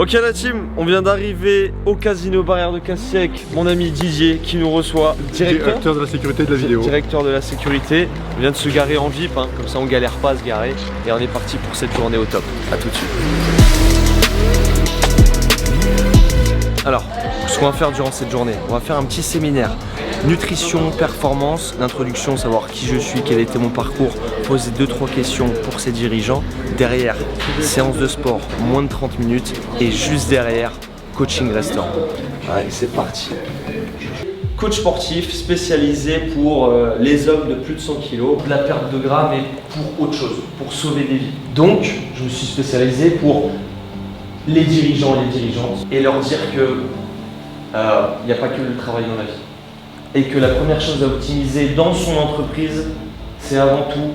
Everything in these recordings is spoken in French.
Ok la team, on vient d'arriver au casino Barrière de Cassis avec mon ami Didier qui nous reçoit. Directeur de la sécurité de la vidéo. Directeur de la sécurité. On vient de se garer en VIP, hein, comme ça on galère pas à se garer. Et on est parti pour cette journée au top. A tout de suite. Alors, ce qu'on va faire durant cette journée, on va faire un petit séminaire. Nutrition, performance, l'introduction, savoir qui je suis, quel était mon parcours, poser 2-3 questions pour ces dirigeants. Derrière, séance de sport, moins de 30 minutes et juste derrière, coaching restaurant. Allez, c'est parti. Coach sportif spécialisé pour les hommes de plus de 100 kg, de la perte de gras mais pour autre chose, pour sauver des vies. Donc, je me suis spécialisé pour les dirigeants et les dirigeantes et leur dire que il n'y a pas que le travail dans la vie. Et que la première chose à optimiser dans son entreprise, c'est avant tout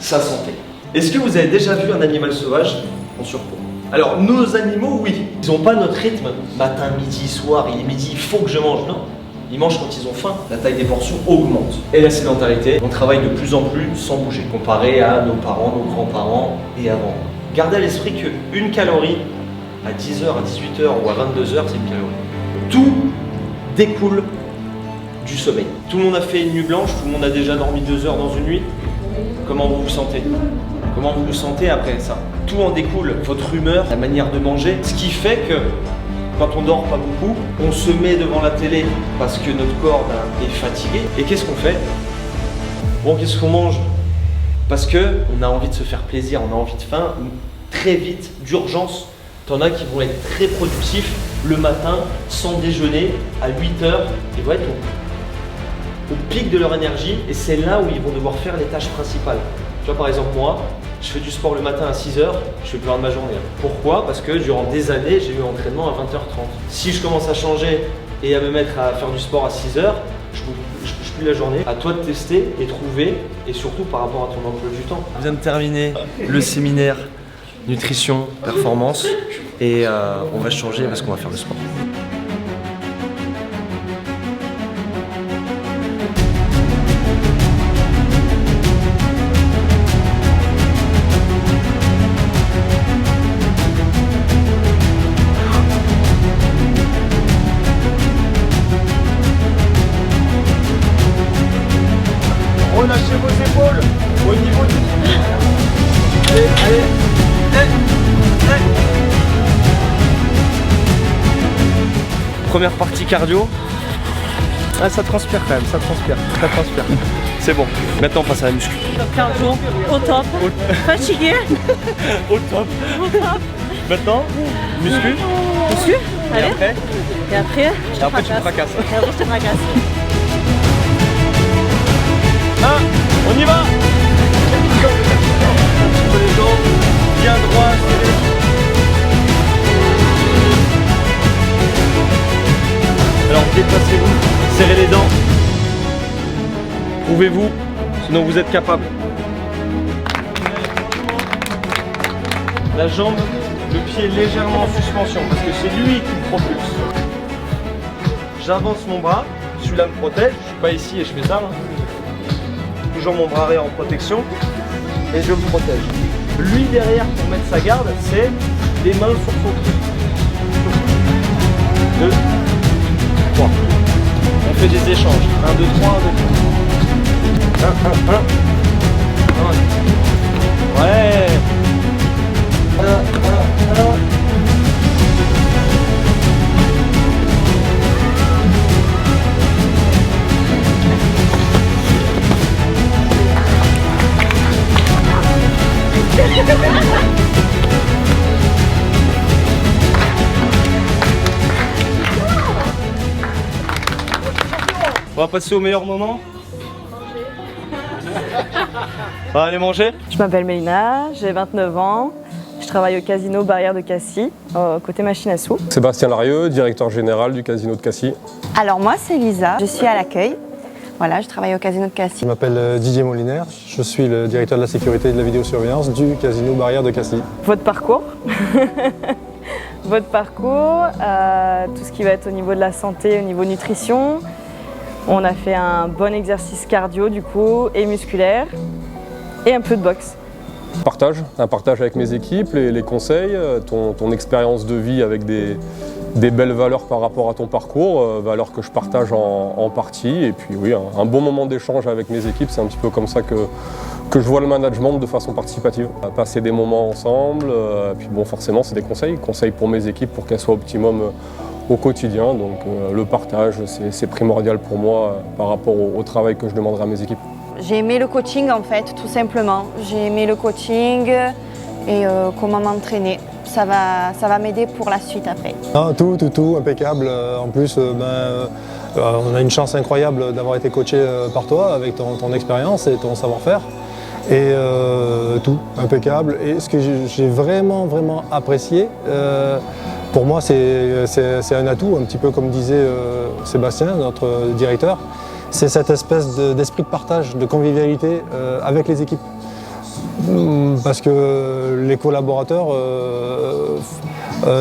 sa santé. Est-ce que vous avez déjà vu un animal sauvage en surpoids? Alors nos animaux, oui, ils n'ont pas notre rythme, matin, midi, soir, il est midi, il faut que je mange, non. Ils mangent quand ils ont faim, la taille des portions augmente. Et la sédentarité, on travaille de plus en plus sans bouger, comparé à nos parents, nos grands-parents et avant. Gardez à l'esprit qu'une calorie à 10h, à 18h ou à 22h, c'est une calorie. Tout découle du sommeil. Tout le monde a fait une nuit blanche, tout le monde a déjà dormi 2 heures dans une nuit. Comment vous vous sentez? Comment vous vous sentez après ça? Tout en découle, votre humeur, la manière de manger, ce qui fait que quand on dort pas beaucoup, on se met devant la télé parce que notre corps est fatigué. Et qu'est-ce qu'on fait? Bon, qu'est-ce qu'on mange? Parce qu'on a envie de se faire plaisir, on a envie de faim, très vite, d'urgence. T'en as qui vont être très productifs le matin, sans déjeuner, à 8h, ils vont être au pic de leur énergie et c'est là où ils vont devoir faire les tâches principales. Tu vois, par exemple, moi, je fais du sport le matin à 6h, je fais plus rien de ma journée. Pourquoi? Parce que durant des années, j'ai eu un entraînement à 20h30. Si je commence à changer et à me mettre à faire du sport à 6h, je bouge plus la journée. À toi de tester et trouver, et surtout par rapport à ton emploi du temps. On vient de terminer le séminaire nutrition, performance, et on va changer parce qu'on va faire le sport. Relâchez vos épaules au niveau du... Allez, allez. Première partie cardio. Ah, ça transpire quand même, ça transpire. C'est bon. Maintenant on passe à la muscu. Cardio, au top, fatigué. Au top. Maintenant, muscu. Muscu, allez. Et après tu fracasses. Et après, je te fracasse. Ah, on y va. Les jambes, bien droit, alors déplacez-vous, serrez les dents. Prouvez-vous, sinon vous êtes capable. La jambe, le pied légèrement en suspension parce que c'est lui qui me propulse. J'avance mon bras, celui-là me protège, je suis pas ici et je fais ça. Là. Toujours mon bras arrière en protection et je me protège. Lui derrière pour mettre sa garde, c'est les mains sur son truc. 2, 3. On fait des échanges. 1, 2, 3, 1, 2, 3. 1, 1, 1. Ouais. 1, 1, 1. On va passer au meilleur moment. On va aller manger. Je m'appelle Mélina, j'ai 29 ans. Je travaille au casino Barrière de Cassis, côté machine à sous. Sébastien Larieux, directeur général du casino de Cassis. Alors moi c'est Lisa, je suis à l'accueil. Voilà, je travaille au casino de Cassis. Je m'appelle Didier Molinaire, je suis le directeur de la sécurité et de la vidéosurveillance du casino Barrière de Cassis. Votre parcours Votre parcours, tout ce qui va être au niveau de la santé, au niveau nutrition. On a fait un bon exercice cardio du coup, et musculaire, et un peu de boxe. Un partage avec mes équipes, les conseils, ton expérience de vie avec des belles valeurs par rapport à ton parcours, valeurs que je partage en partie. Et puis oui, un bon moment d'échange avec mes équipes, c'est un petit peu comme ça que je vois le management de façon participative. Passer des moments ensemble, puis bon, forcément c'est des conseils pour mes équipes pour qu'elles soient optimum au quotidien. Donc le partage, c'est primordial pour moi par rapport au travail que je demanderai à mes équipes. J'ai aimé le coaching en fait, tout simplement. J'ai aimé le coaching et comment m'entraîner. Ça va m'aider pour la suite après. Ah, tout, impeccable. En plus, on a une chance incroyable d'avoir été coaché par toi avec ton expérience et ton savoir-faire. Et tout, impeccable. Et ce que j'ai vraiment apprécié, pour moi c'est un atout, un petit peu comme disait Sébastien, notre directeur, c'est cette espèce d'esprit de partage, de convivialité avec les équipes. Parce que les collaborateurs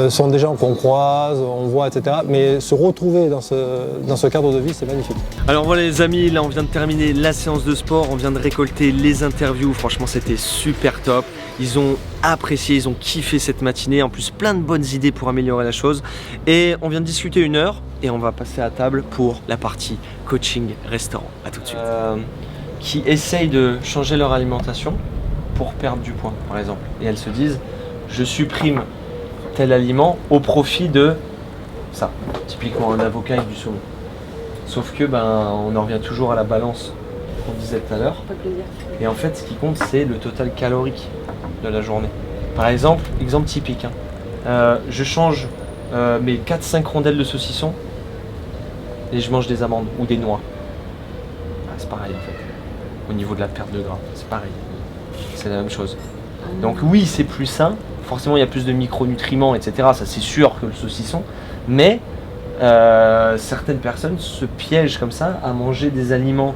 sont des gens qu'on croise, on voit, etc. Mais se retrouver dans ce cadre de vie, c'est magnifique. Alors voilà les amis, là on vient de terminer la séance de sport, on vient de récolter les interviews, franchement c'était super top. Ils ont apprécié, ils ont kiffé cette matinée, en plus plein de bonnes idées pour améliorer la chose. Et on vient de discuter 1 heure et on va passer à table pour la partie coaching restaurant. À tout de suite. Qui essayent de changer leur alimentation pour perdre du poids par exemple. Et elles se disent, je supprime tel aliment au profit de ça. Typiquement un avocat avec du saumon. Sauf que on en revient toujours à la balance qu'on disait tout à l'heure. Et en fait ce qui compte c'est le total calorique de la journée. Par exemple typique, je change mes 4-5 rondelles de saucisson et je mange des amandes ou des noix. C'est pareil en fait. Au niveau de la perte de gras, c'est pareil. C'est la même chose. Donc oui, c'est plus sain. Forcément, il y a plus de micronutriments, etc. Ça, c'est sûr que le saucisson. Mais certaines personnes se piègent comme ça à manger des aliments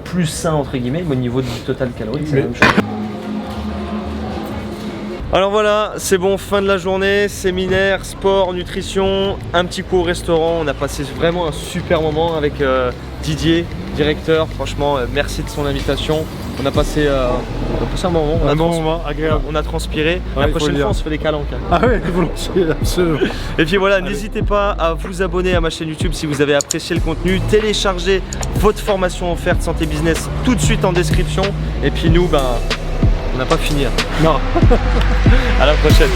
plus sains, entre guillemets, mais au niveau du total calorique, c'est la même chose. Alors voilà, c'est bon, fin de la journée, séminaire, sport, nutrition, un petit coup au restaurant. On a passé vraiment un super moment avec Didier, directeur. Franchement, merci de son invitation. On a passé un bon moment. Un bon moment, agréable. On a transpiré. Ouais, la prochaine fois, on se fait des calanques. Ah oui, volontiers, absolument. Et puis voilà, n'hésitez pas à vous abonner à ma chaîne YouTube si vous avez apprécié le contenu. Téléchargez votre formation offerte Santé Business tout de suite en description. Et puis nous, on n'a pas fini. Non. À la prochaine.